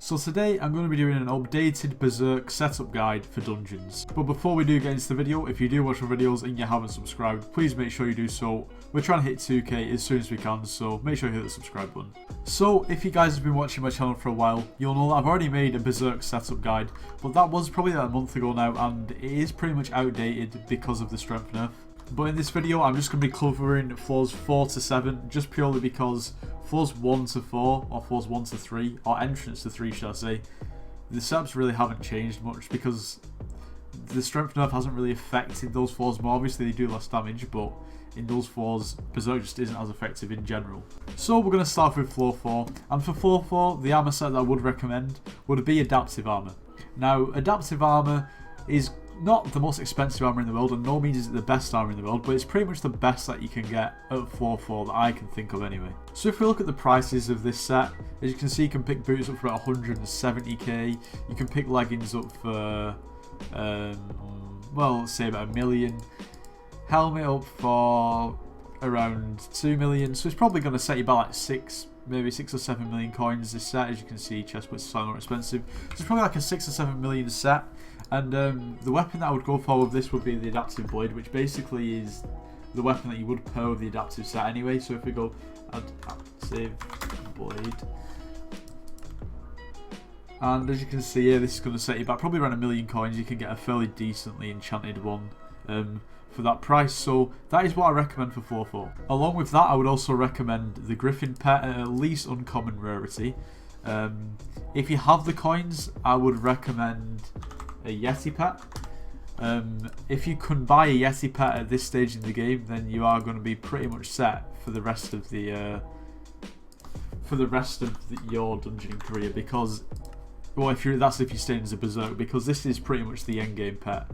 So today I'm going to be doing an updated Berserk setup guide for dungeons. But before we do get into the video, if you do watch our videos and you haven't subscribed, please make sure you do so. We're trying to hit 2k as soon as we can, so make sure you hit the subscribe button. So if you guys have been watching my channel for a while, you'll know that I've already made a Berserk setup guide, but that was probably a month ago now, and it is pretty much outdated because of the strength nerf. But in this video, I'm just going to be covering floors 4 to 7, just purely because floors 1 to 4, or floors 1 to 3, or entrance to 3 should I say, the setups really haven't changed much because the strength nerf hasn't really affected those floors more. Obviously they do less damage, but in those floors, Berserk just isn't as effective in general. So we're going to start with floor 4, and for floor 4, the armor set that I would recommend would be adaptive armor. Now, adaptive armor is not the most expensive armor in the world, and no means is it the best armor in the world, but it's pretty much the best that you can get at floor 4 that I can think of anyway. So if we look at the prices of this set, as you can see, you can pick boots up for about 170k, you can pick leggings up for, well, let's say about 1 million, helmet up for around 2 million, so it's probably going to set you back like maybe 6 or 7 million coins this set. As you can see, chestplates are slightly more expensive, so it's probably like a 6 or 7 million set. And the weapon that I would go for with this would be the adaptive blade, which basically is the weapon that you would pair with the adaptive set anyway. So if we go adaptive blade, and as you can see here, this is going to set you back probably around 1 million coins. You can get a fairly decently enchanted one for that price, so that is what I recommend for floor 4. Along with that, I would also recommend the Griffin pet at least uncommon rarity. If you have the coins, I would recommend a Yeti pet. If you can buy a Yeti pet at this stage in the game, then you are going to be pretty much set for the rest of the your dungeoning career, because, well, if you're staying as a Berserk, because this is pretty much the end game pet.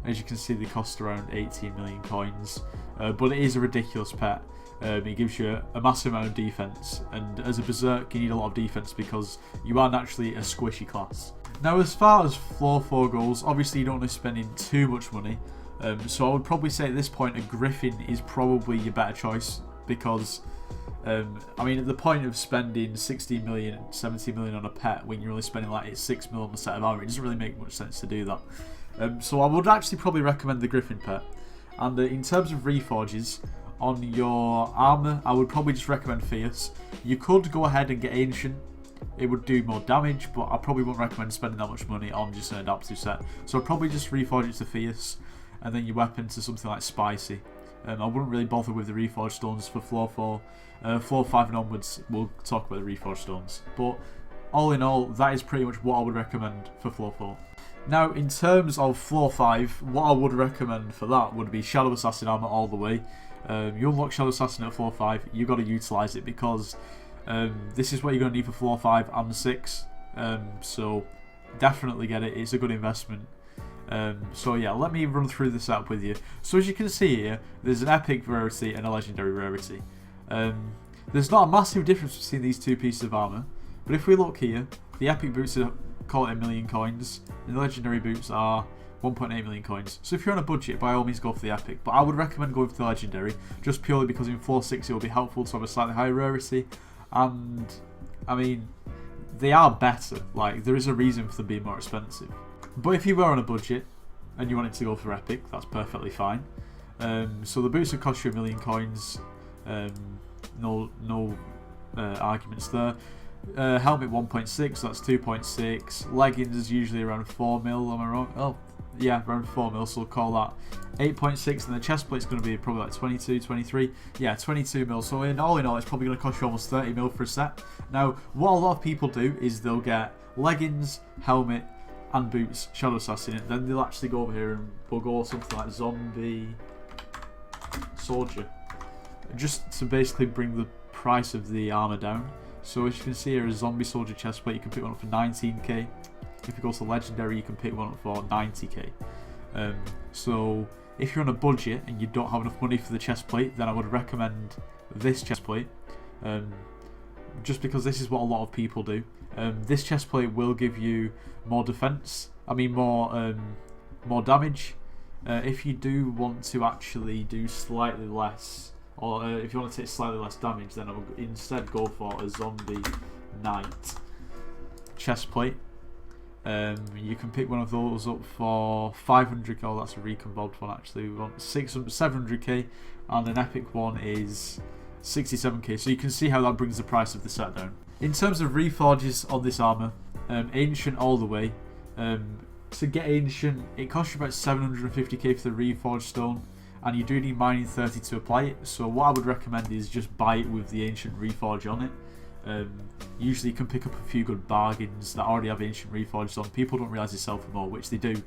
As you can see, they cost around 18 million coins, but it is a ridiculous pet. It gives you a massive amount of defense, and as a Berserk you need a lot of defense because you are naturally a squishy class. Now, as far as floor 4 goes, obviously you don't want to be spending too much money, so I would probably say at this point a Griffin is probably your better choice, because I mean, at the point of spending 60 million, 70 million on a pet when you're only spending like 6 mil on a set of armor, it doesn't really make much sense to do that. So I would actually probably recommend the Griffin pet. And in terms of reforges on your armor, I would probably just recommend Fierce. You could go ahead and get Ancient. It would do more damage, but I probably wouldn't recommend spending that much money on just an adaptive set. So I'd probably just reforge it to Fierce, and then your weapon to something like Spicy. I wouldn't really bother with the reforged stones for floor 4. Floor 5 and onwards, we'll talk about the reforged stones. But all in all, that is pretty much what I would recommend for floor 4. Now, in terms of floor 5, what I would recommend for that would be Shadow Assassin armor all the way. You unlock Shadow Assassin at floor 5, you've got to utilise it, because this is what you're going to need for floor 5 and 6. So definitely get it, it's a good investment. So yeah, let me run through the setup with you. So as you can see here, there's an epic rarity and a legendary rarity. There's not a massive difference between these two pieces of armor, but if we look here, the epic boots are, call it 1 million coins, and the legendary boots are 1.8 million coins. So if you're on a budget, by all means go for the epic, but I would recommend going for the legendary, just purely because in floor 6 it will be helpful to have a slightly higher rarity, and I mean, they are better. Like, there is a reason for them being more expensive. But if you were on a budget and you wanted to go for epic, that's perfectly fine. So the boots would cost you 1 million coins. No arguments there. Helmet 1.6, so that's 2.6. Leggings is usually around 4 mil, am I wrong? Oh, yeah, around 4 mil, so we'll call that 8.6. And the chest plate's going to be probably like 22, 23. Yeah, 22 mil. So in all, it's probably going to cost you almost 30 mil for a set. Now, what a lot of people do is they'll get leggings, helmet, and boots, Shadow Assassin, and then they'll actually go over here and we'll go something like Zombie Soldier, just to basically bring the price of the armor down. So as you can see here, a Zombie Soldier chestplate, you can pick one up for 19k. If you go to Legendary, you can pick one up for 90k. So if you're on a budget and you don't have enough money for the chestplate, then I would recommend this chestplate, just because this is what a lot of people do. This chestplate will give you more defense, more damage. If you do want to actually do slightly less, or if you want to take slightly less damage, then I would instead go for a Zombie Knight. chest plate. You can pick one of those up for 500. Oh, that's a recombobed one actually. We want 700k, and an epic one is 67k. So you can see how that brings the price of the set down. In terms of reforges on this armor, ancient all the way. To get ancient, it costs you about 750k for the reforged stone, and you do need mining 30 to apply it. So what I would recommend is just buy it with the ancient reforge on it. Usually you can pick up a few good bargains that already have ancient reforged on. People don't realise they sell for more, which they do.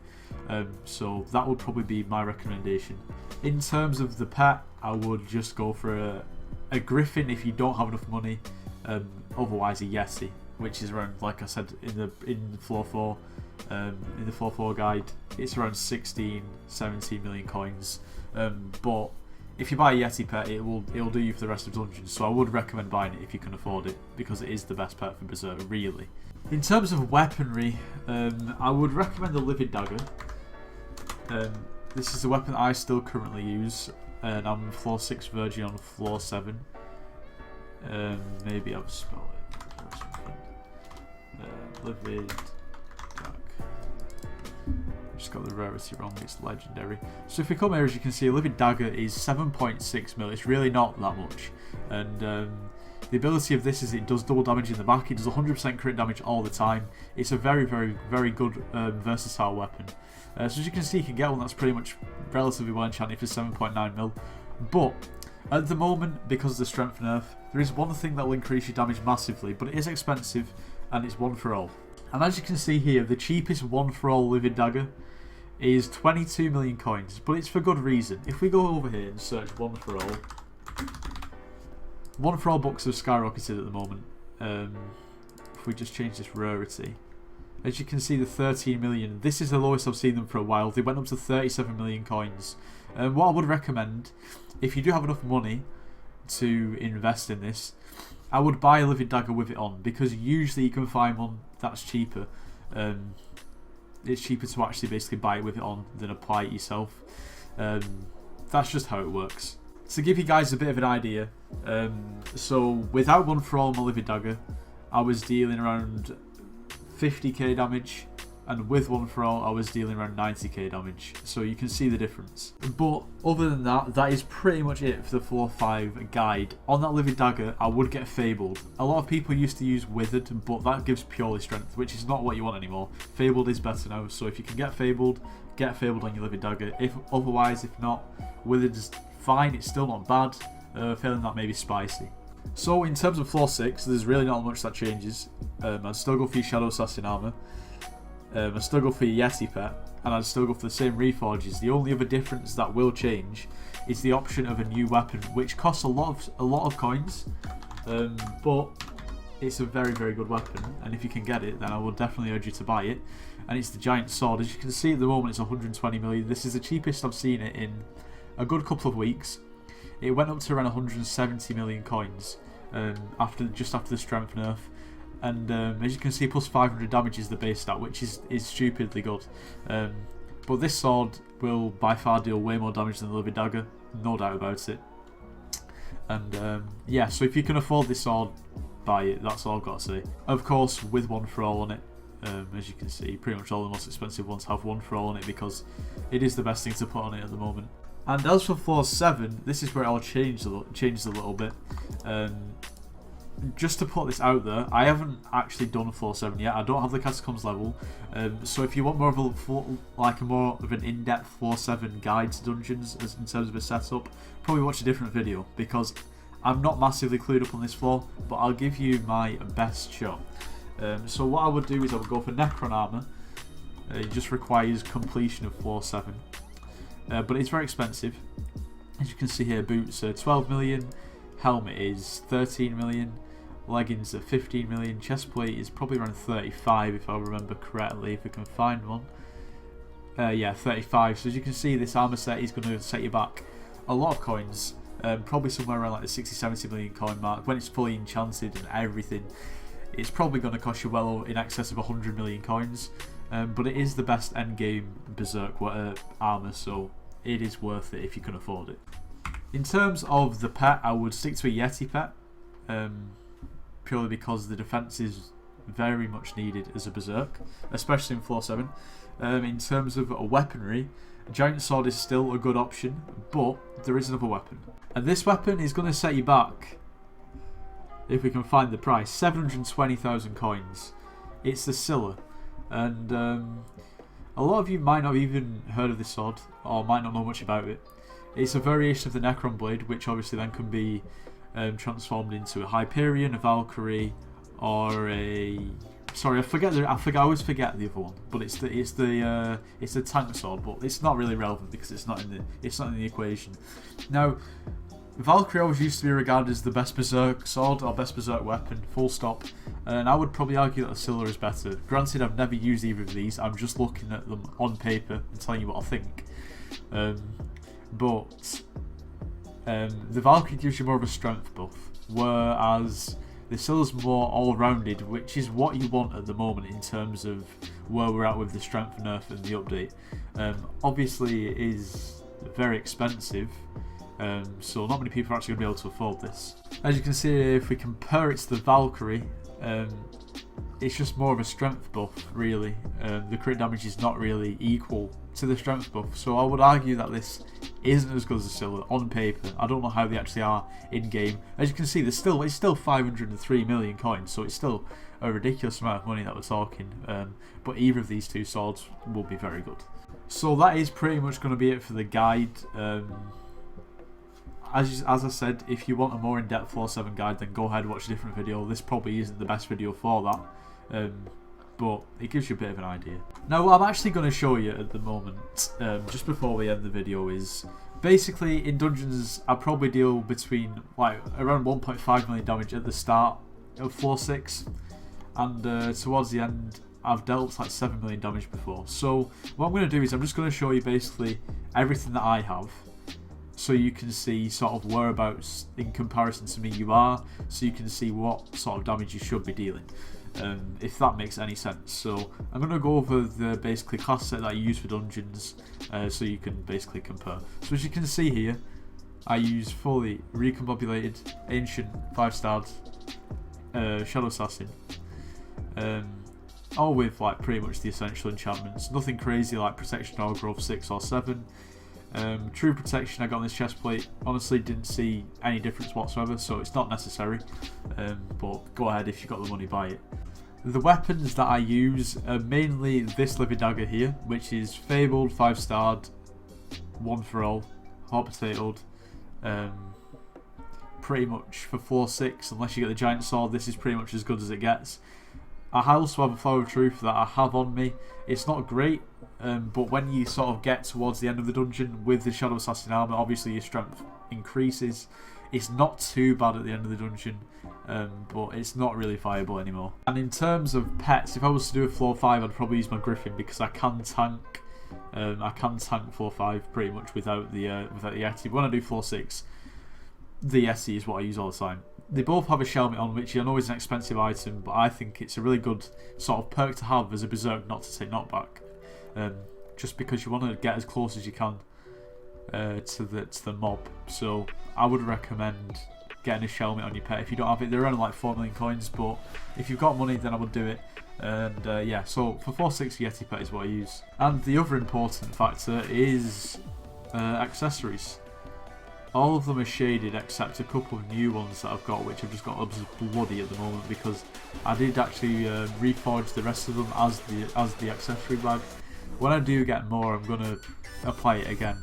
So that would probably be my recommendation. In terms of the pet, I would just go for a griffin if you don't have enough money. Otherwise a yeti, which is around, like I said, in the floor 4. In the floor 4 guide, it's around 17 million coins. But if you buy a Yeti pet, it'll do you for the rest of dungeons. So I would recommend buying it if you can afford it, because it is the best pet for Berserk, really. In terms of weaponry, I would recommend the Livid Dagger. This is the weapon I still currently use, and I'm floor 6 virgin on floor 7. Maybe I'll spell it or something. Livid Dagger. Just got the rarity wrong, it's legendary. So if we come here, as you can see, a Livid Dagger is 7.6 mil. It's really not that much. And the ability of this is it does double damage in the back. It does 100% crit damage all the time. It's a very, very, very good versatile weapon. So as you can see, you can get one that's pretty much relatively well enchanted for 7.9 mil. But at the moment, because of the strength nerf, there is one thing that will increase your damage massively, but it is expensive, and it's one for all. And as you can see here, the cheapest one for all Livid Dagger is 22 million coins, but it's for good reason. If we go over here and search one for all books have skyrocketed at the moment. If we just change this rarity, as you can see, the 13 million, this is the lowest I've seen them for a while. They went up to 37 million coins. What I would recommend, if you do have enough money to invest in this, I would buy a Livid Dagger with it on, because usually you can find one that's cheaper. It's cheaper to actually basically buy it with it on than apply it yourself. That's just how it works. To give you guys a bit of an idea, so without one for all my Livid Dagger, I was dealing around 50k damage, and with one for all I was dealing around 90k damage, so you can see the difference. But other than that, that is pretty much it for the floor 5 guide. On that Livid Dagger, I would get Fabled. A lot of people used to use Withered, but that gives purely strength, which is not what you want anymore. Fabled is better now, so if you can get Fabled on your Livid Dagger. Otherwise, if not, Withered is fine, it's still not bad. Failing that, maybe Spicy. So in terms of floor 6, there's really not much that changes. I'd still go for your Shadow Assassin armor. I'd still go for your Yeti pet, and I'd still go for the same reforges. The only other difference that will change is the option of a new weapon, which costs a lot of coins, but it's a very, very good weapon, and if you can get it, then I would definitely urge you to buy it. And it's the Giant Sword. As you can see at the moment, it's 120 million. This is the cheapest I've seen it in a good couple of weeks. It went up to around 170 million coins just after the strength nerf. And as you can see, plus 500 damage is the base stat, which is stupidly good. But this sword will by far deal way more damage than the Livid Dagger, no doubt about it. And yeah, so if you can afford this sword, buy it, that's all I've got to say. Of course, with one for all on it. As you can see, pretty much all the most expensive ones have one for all on it, because it is the best thing to put on it at the moment. And as for floor 7, this is where it all changes a little bit. Just to put this out there, I haven't actually done floor 7 yet. I don't have the Catacombs level, so if you want more of an in-depth floor 7 guide to dungeons in terms of a setup, probably watch a different video, because I'm not massively clued up on this floor, but I'll give you my best shot. So what I would do is I would go for Necron armor. It just requires completion of floor 7, but it's very expensive. As you can see here, boots are 12 million, helmet is 13 million, leggings are 15 million, chest plate is probably around 35 if I remember correctly, if I can find one. Yeah, 35. So as you can see, this armor set is going to set you back a lot of coins, probably somewhere around like the 60-70 million coin mark. When it's fully enchanted and everything, it's probably going to cost you well in excess of 100 million coins. But it is the best endgame Berserk armor, so it is worth it if you can afford it. In terms of the pet, I would stick to a Yeti pet, purely because the defense is very much needed as a Berserk, especially in floor 7. In terms of weaponry, Giant Sword is still a good option, but there is another weapon. And this weapon is going to set you back, if we can find the price, 720,000 coins. It's the Scylla. And a lot of you might not have even heard of this sword, or might not know much about it. It's a variation of the Necron Blade, which obviously then can be transformed into a Hyperion, a Valkyrie, or a... Sorry, I always forget the other one. But it's the tank sword, but it's not really relevant because it's not in the equation. Now, Valkyrie always used to be regarded as the best Berserk sword or best Berserk weapon, full stop. And I would probably argue that the Scylla is better. Granted, I've never used either of these. I'm just looking at them on paper and telling you what I think. But the Valkyrie gives you more of a strength buff, whereas the Scylla's more all-rounded, which is what you want at the moment in terms of where we're at with the strength nerf and the update. Obviously, it is very expensive, so not many people are actually going to be able to afford this. As you can see, if we compare it to the Valkyrie, it's just more of a strength buff, really. The crit damage is not really equal to the strength buff, so I would argue that this isn't as good as the Scylla on paper. I don't know how they actually are in game. As you can see, it's still 503 million coins, so it's still a ridiculous amount of money that we're talking. But either of these two swords will be very good. So that is pretty much going to be it for the guide. As I said, if you want a more in-depth floor 7 guide, then go ahead and watch a different video. This probably isn't the best video for that. But it gives you a bit of an idea. Now, what I'm actually going to show you at the moment, just before we end the video, is basically in dungeons I probably deal between like around 1.5 million damage at the start of floor 6, and towards the end I've dealt like 7 million damage before. So what I'm going to do is I'm just going to show you basically everything that I have, so you can see sort of whereabouts in comparison to me you are, so you can see what sort of damage you should be dealing. If that makes any sense. So I'm going to go over the basically class set that I use for dungeons, so you can basically compare. So as you can see here, I use fully recombobulated, ancient, 5-starred, Shadow Assassin, all with like pretty much the essential enchantments. Nothing crazy like protection or growth 6 or 7. True protection I got on this chest plate, honestly didn't see any difference whatsoever, so it's not necessary, but go ahead, if you've got the money, buy it. The weapons that I use are mainly this Living Dagger here, which is Fabled, 5-starred, one for all, hot potatoed. Pretty much for floor 6, unless you get the Giant Sword, this is pretty much as good as it gets. I also have a Flower of Truth that I have on me. It's not great, but when you sort of get towards the end of the dungeon with the Shadow Assassin armor, obviously your strength increases. It's not too bad at the end of the dungeon, but it's not really viable anymore. And in terms of pets, if I was to do a floor 5, I'd probably use my Griffin, because I can tank. I can tank floor 5 pretty much without the Yeti. But when I do floor 6, the Yeti is what I use all the time. They both have a Shelmet on, which I know is an expensive item, but I think it's a really good sort of perk to have as a Berserk, not to say knockback. Just because you want to get as close as you can to the mob. So I would recommend getting a Shelmet on your pet if you don't have it. They're around like 4 million coins, but if you've got money, then I would do it. And yeah, so for 4/6 Yeti pet is what I use. And the other important factor is accessories. All of them are shaded except a couple of new ones that I've got, which I've just got up as bloody at the moment, because I did actually reforge the rest of them as the accessory bag. When I do get more, I'm going to apply it again,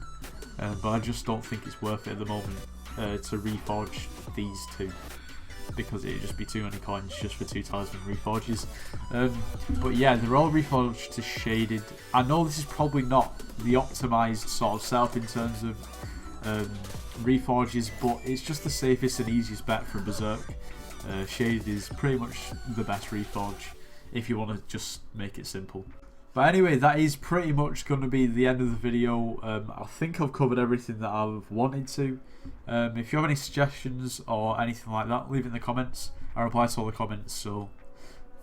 but I just don't think it's worth it at the moment to reforge these two, because it'd just be too many coins just for 2 talisman reforges. But yeah, they're all reforged to shaded. I know this is probably not the optimized sort of setup in terms of reforges, but it's just the safest and easiest bet for Berserk. Shaded is pretty much the best reforge if you want to just make it simple. But anyway, that is pretty much going to be the end of the video. I think I've covered everything that I've wanted to. If you have any suggestions or anything like that, leave it in the comments. I reply to all the comments, so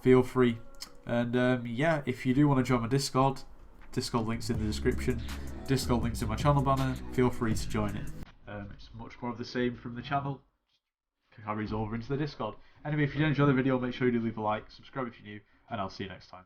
feel free. And yeah, if you do want to join my Discord link's in the description. Discord link's in my channel banner. Feel free to join it. It's much more of the same from the channel. carries over into the Discord. Anyway, if you did enjoy the video, make sure you do leave a like, subscribe if you're new, and I'll see you next time.